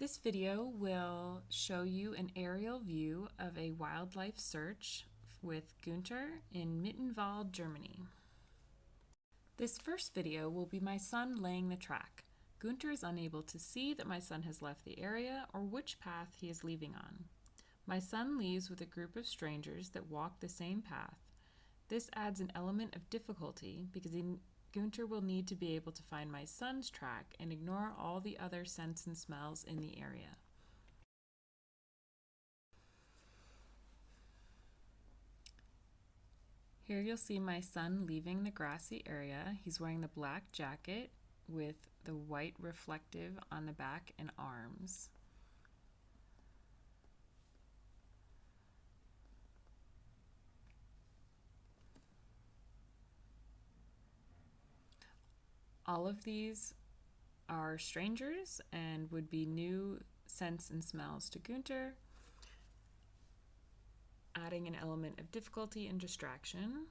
This video will show you an aerial view of a wildlife search with Gunther in Mittenwald, Germany. This first video will be my son laying the track. Gunther is unable to see that my son has left the area or which path he is leaving on. My son leaves with a group of strangers that walk the same path. This adds an element of difficulty because Gunther will need to be able to find my son's track and ignore all the other scents and smells in the area. Here you'll see my son leaving the grassy area. He's wearing the black jacket with the white reflective on the back and arms. All of these are strangers and would be new scents and smells to Gunther, adding an element of difficulty and distraction.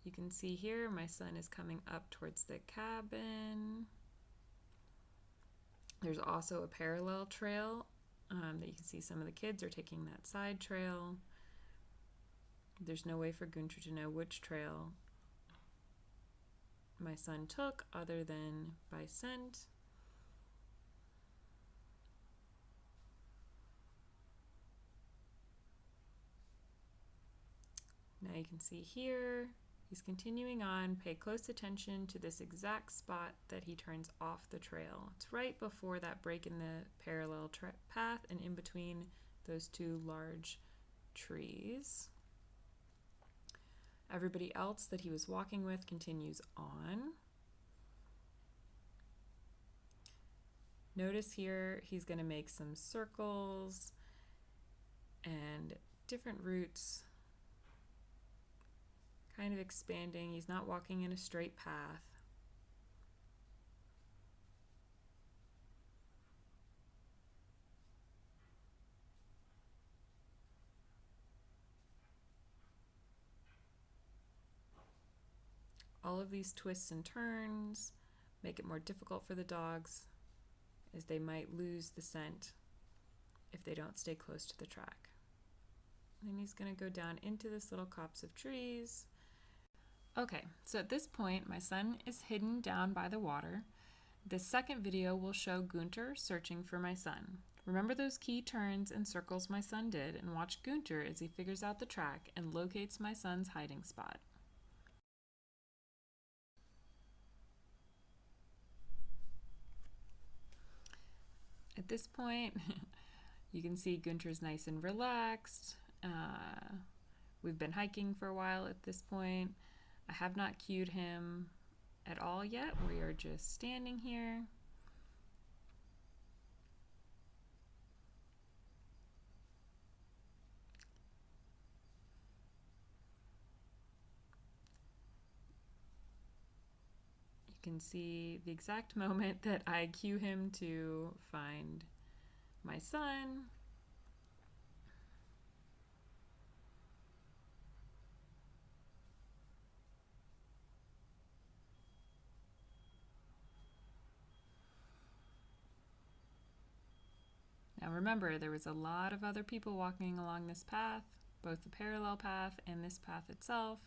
You can see here my son is coming up towards the cabin. There's also a parallel trail that you can see some of the kids are taking that side trail. There's no way for Gunther to know which trail my son took other than by scent. Now you can see here, he's continuing on. Pay close attention to this exact spot that he turns off the trail. It's right before that break in the parallel path and in between those two large trees. Everybody else that he was walking with continues on. Notice here he's going to make some circles and different routes, kind of expanding. He's not walking in a straight path. All of these twists and turns make it more difficult for the dogs, as they might lose the scent if they don't stay close to the track. And then he's going to go down into this little copse of trees. Okay, so at this point, my son is hidden down by the water. This second video will show Gunther searching for my son. Remember those key turns and circles my son did, and watch Gunther as he figures out the track and locates my son's hiding spot. At this point, you can see Gunther's nice and relaxed. We've been hiking for a while at this point. I have not cued him at all yet. We are just standing here. You can see the exact moment that I cue him to find my son. Now remember, there was a lot of other people walking along this path, both the parallel path and this path itself.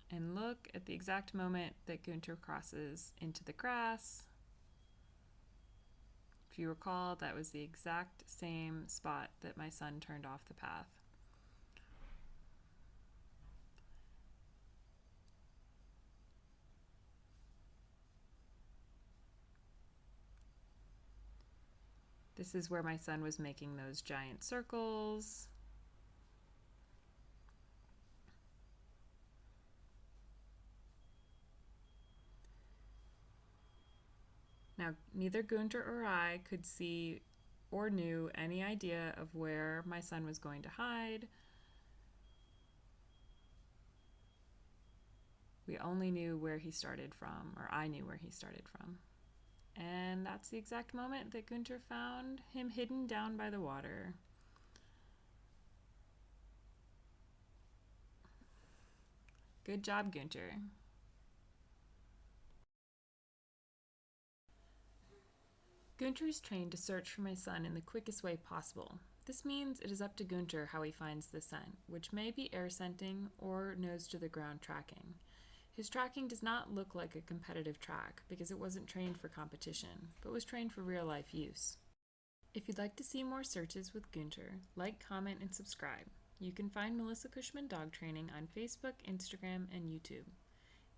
And look at the exact moment that Gunther crosses into the grass. If you recall, that was the exact same spot that my son turned off the path. This is where my son was making those giant circles. Now, neither Gunther or I could see or knew any idea of where my son was going to hide. We only knew where he started from, or I knew where he started from. And that's the exact moment that Gunther found him hidden down by the water. Good job, Gunther. Gunther is trained to search for my son in the quickest way possible. This means it is up to Gunther how he finds the scent, which may be air scenting or nose to the ground tracking. His tracking does not look like a competitive track because it wasn't trained for competition, but was trained for real-life use. If you'd like to see more searches with Gunther, like, comment, and subscribe. You can find Melissa Cushman Dog Training on Facebook, Instagram, and YouTube.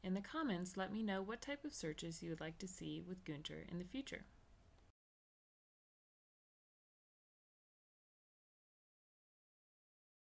In the comments, let me know what type of searches you would like to see with Gunther in the future.